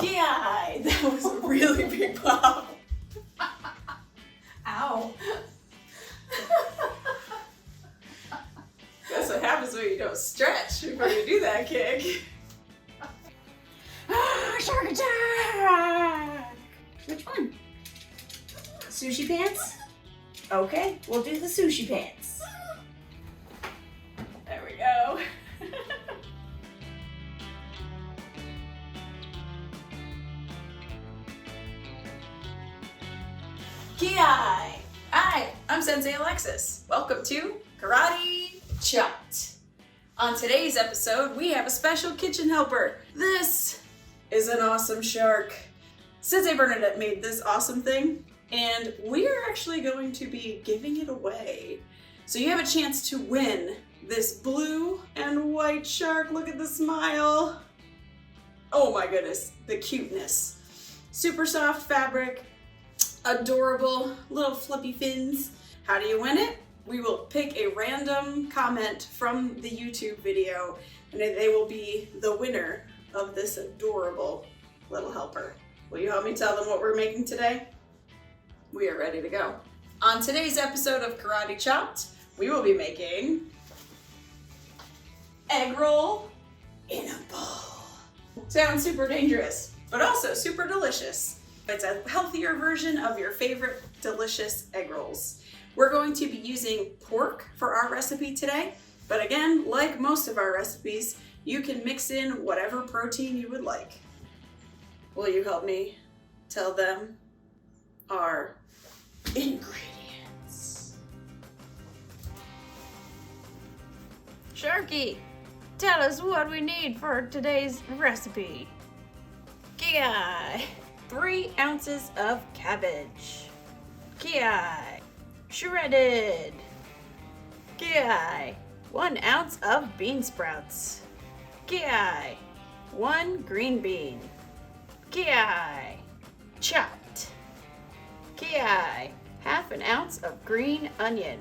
Yeah, that was a really big pop. Ow. That's what happens when you don't stretch before you do that kick. Shark attack! Which one? Sushi pants? Okay, we'll do the sushi pants. There we go. Hi, I'm Sensei Alexis. Welcome to Karate Chopped. On today's episode, we have a special kitchen helper. This is an awesome shark. Sensei Bernadette made this awesome thing, and we're actually going to be giving it away. So you have a chance to win this blue and white shark. Look at the smile. Oh my goodness, the cuteness. Super soft fabric. Adorable little fluffy fins. How do you win it? We will pick a random comment from the YouTube video and they will be the winner of this adorable little helper. Will you help me tell them what we're making today? We are ready to go. On today's episode of Karate Chopped, we will be making egg roll in a bowl. Sounds super dangerous, but also super delicious. It's a healthier version of your favorite delicious egg rolls. We're going to be using pork for our recipe today, but again, like most of our recipes, you can mix in whatever protein you would like. Will you help me tell them our ingredients? Sharkie, tell us what we need for today's recipe. Ki, 3 ounces of cabbage. Ki, shredded. Ki, 1 ounce of bean sprouts. Ki, 1 green bean. Ki, chopped. Ki, half an ounce of green onion.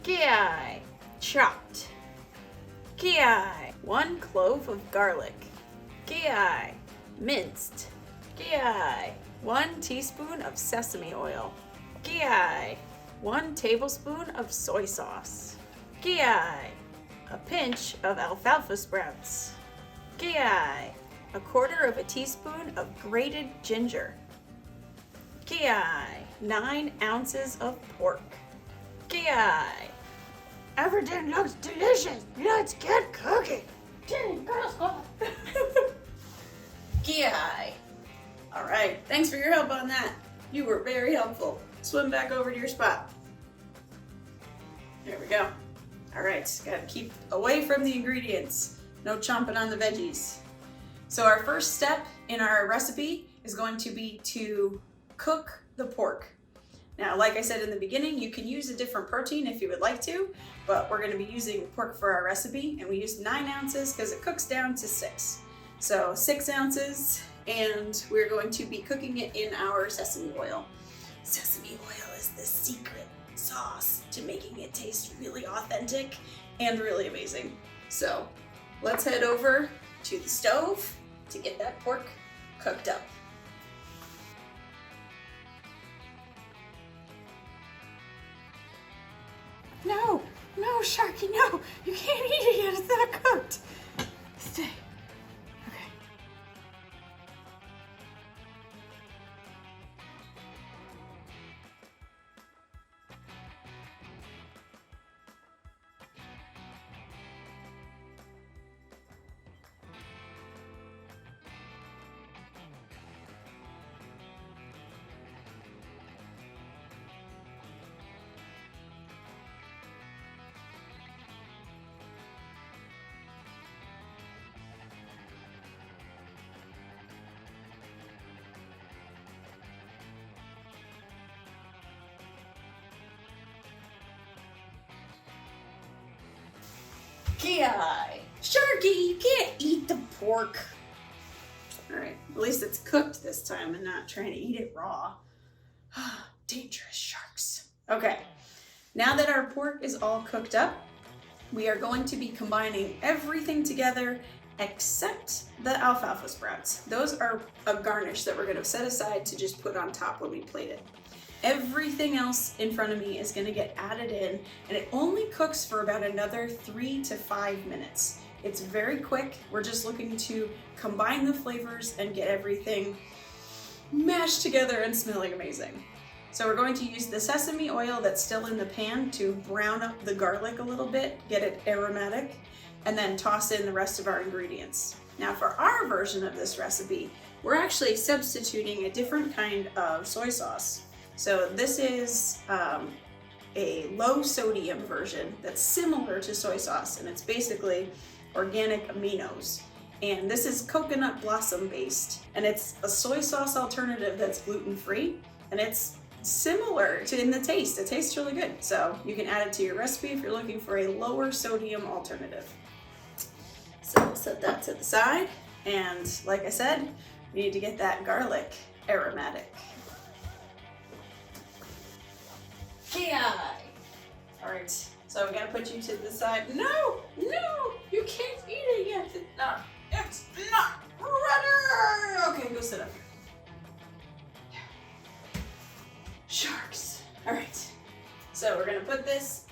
Ki, chopped. Ki, 1 clove of garlic. Ki, minced. Ki, 1 teaspoon of sesame oil. Ki, 1 tablespoon of soy sauce. Ki, a pinch of alfalfa sprouts. Ki, 1/4 of a teaspoon of grated ginger. Ki, 9 ounces of pork. Ki, everything looks delicious. Let's get cooking. Ki. All right, thanks for your help on that. You were very helpful. Swim back over to your spot. There we go. All right, gotta keep away from the ingredients. No chomping on the veggies. So our first step in our recipe is going to be to cook the pork. Now, like I said in the beginning, you can use a different protein if you would like to, but we're gonna be using pork for our recipe, and we used 9 ounces because it cooks down to 6. So 6 ounces, and we're going to be cooking it in our sesame oil. Sesame oil is the secret sauce to making it taste really authentic and really amazing. So let's head over to the stove to get that pork cooked up. No, Sharkie, no. You can't eat it yet. It's not cooked. Stay. Okay. Ki. Sharkie, you can't eat the pork. All right, at least it's cooked this time and not trying to eat it raw. Dangerous sharks. Okay, now that our pork is all cooked up, we are going to be combining everything together except the alfalfa sprouts. Those are a garnish that we're gonna set aside to just put on top when we plate it. Everything else in front of me is gonna get added in, and it only cooks for about another 3 to 5 minutes. It's very quick. We're just looking to combine the flavors and get everything mashed together and smelling amazing. So we're going to use the sesame oil that's still in the pan to brown up the garlic a little bit, get it aromatic, and then toss in the rest of our ingredients. Now for our version of this recipe, we're actually substituting a different kind of soy sauce. So this is a low sodium version that's similar to soy sauce, and it's basically organic aminos. And this is coconut blossom based, and it's a soy sauce alternative that's gluten-free, and it's similar to in the taste. It tastes really good. So you can add it to your recipe if you're looking for a lower sodium alternative. So we'll set that to the side. And like I said, we need to get that garlic aromatic. Yeah. All right. So we gotta put you to the side. No, you can't eat it yet. It's not ready. Okay, go sit up. Sharks. All right. So we're gonna put this,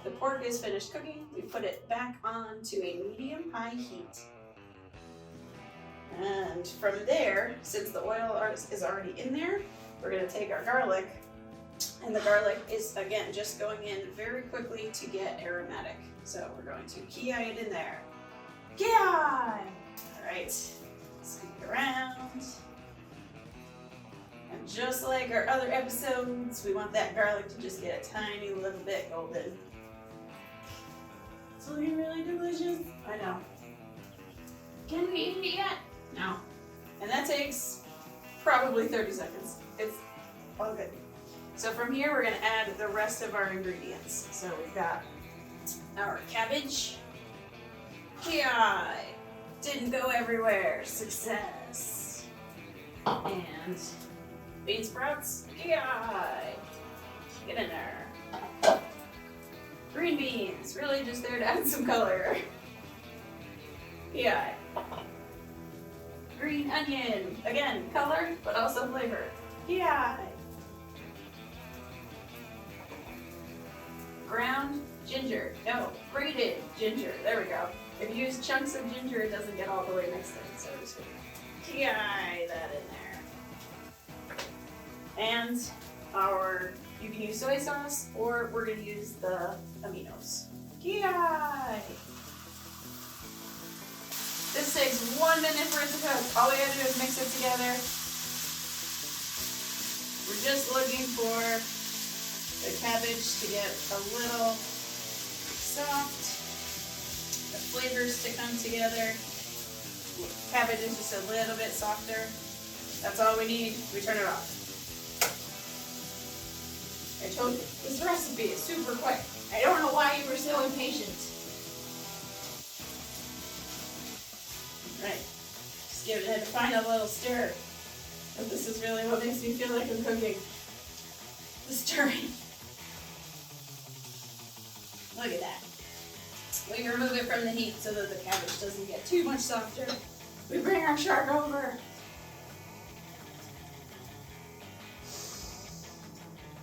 the pork is finished cooking. We put it back on to a medium-high heat. And from there, since the oil is already in there, we're gonna take our garlic, and the garlic is, again, just going in very quickly to get aromatic. So we're going to ki it in there. Ki! All right, scoop it around. And just like our other episodes, we want that garlic to just get a tiny little bit golden. It's looking really delicious. I know. Can we eat it yet? No. And that takes probably 30 seconds. It's all good. So from here, we're gonna add the rest of our ingredients. So we've got our cabbage. Ki! Didn't go everywhere. Success. And bean sprouts. Ki! Get in there. Green beans. Really just there to add some color. Ki! Green onion. Again, color, but also flavor. Ki! Ground ginger. No, grated ginger. There we go. If you use chunks of ginger, it doesn't get all the way mixed in, so just ki that in there. And you can use soy sauce, or we're gonna use the aminos. Ki! This takes 1 minute for it to cook. All we gotta do is mix it together. We're just looking for the cabbage to get a little soft, the flavors to come together. Cabbage is just a little bit softer. That's all we need. We turn it off. I told you, this recipe is super quick. I don't know why you were so impatient. Right, just give it a final little stir. And this is really what makes me feel like I'm cooking. The stirring. Look at that. We remove it from the heat so that the cabbage doesn't get too much softer. We bring our shark over.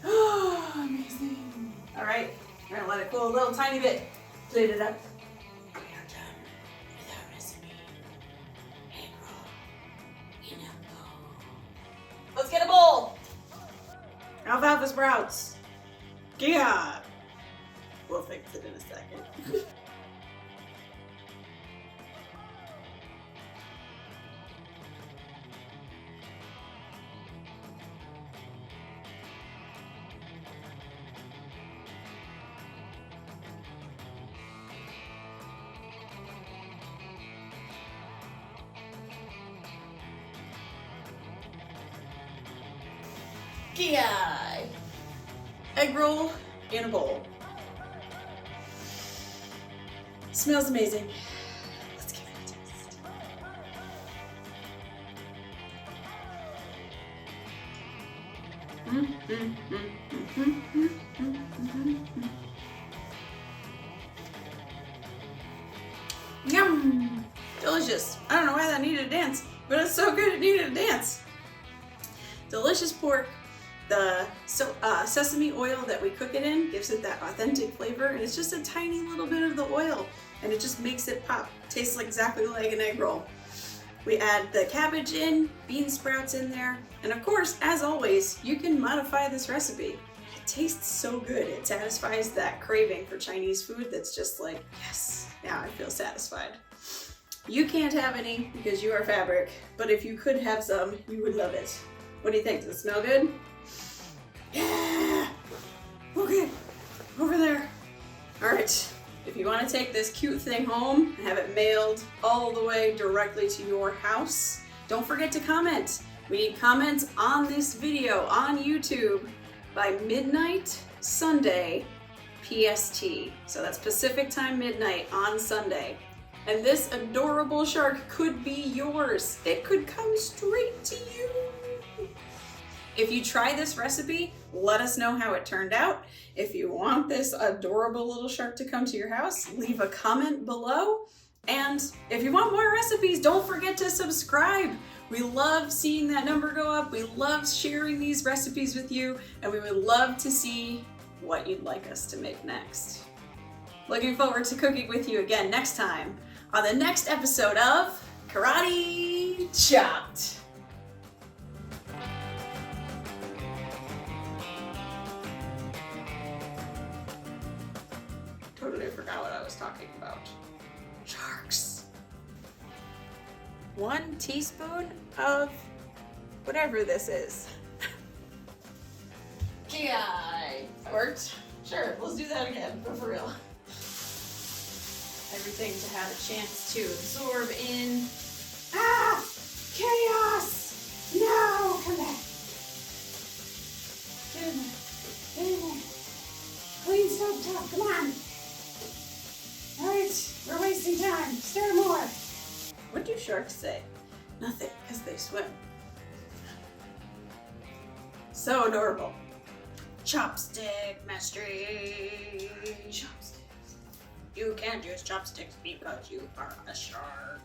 Oh, amazing. All right, we're gonna let it cool a little tiny bit. Plate it up. We are done with our recipe. Let's get a bowl. Alfalfa sprouts. Yeah. We'll fix it in a second. Ki! Egg roll in a bowl. Smells amazing. Let's give it a taste. Yum! delicious. I don't know why that needed a dance, but it's so good it needed a dance. Delicious pork. The sesame oil that we cook it in gives it that authentic flavor, and it's just a tiny little bit of the oil, and it just makes it pop. Tastes exactly like an egg roll. We add the cabbage in, bean sprouts in there, and of course, as always, you can modify this recipe. It tastes so good. It satisfies that craving for Chinese food that's just like, yes, now I feel satisfied. You can't have any because you are fabric, but if you could have some, you would love it. What do you think? Does it smell good? Yeah! Okay, over there. All right, if you want to take this cute thing home and have it mailed all the way directly to your house, don't forget to comment. We need comments on this video on YouTube by midnight Sunday PST. So that's Pacific time midnight on Sunday. And this adorable shark could be yours. It could come straight to you. If you try this recipe, let us know how it turned out. If you want this adorable little shark to come to your house, leave a comment below. And if you want more recipes, don't forget to subscribe. We love seeing that number go up. We love sharing these recipes with you, and we would love to see what you'd like us to make next. Looking forward to cooking with you again next time on the next episode of Karate Chopped. Totally forgot what I was talking about. Sharks. 1 teaspoon of whatever this is. Yeah, worked. Sure, let's do that again, but for real. Everything to have a chance to absorb in. Ah! Chaos! No! Come back. Get in there. Get in there. Clean stove top, come on. Alright, we're wasting time. Stir more. What do sharks say? Nothing, because they swim. So adorable. Chopstick mastery. Chopsticks. You can't use chopsticks because you are a shark.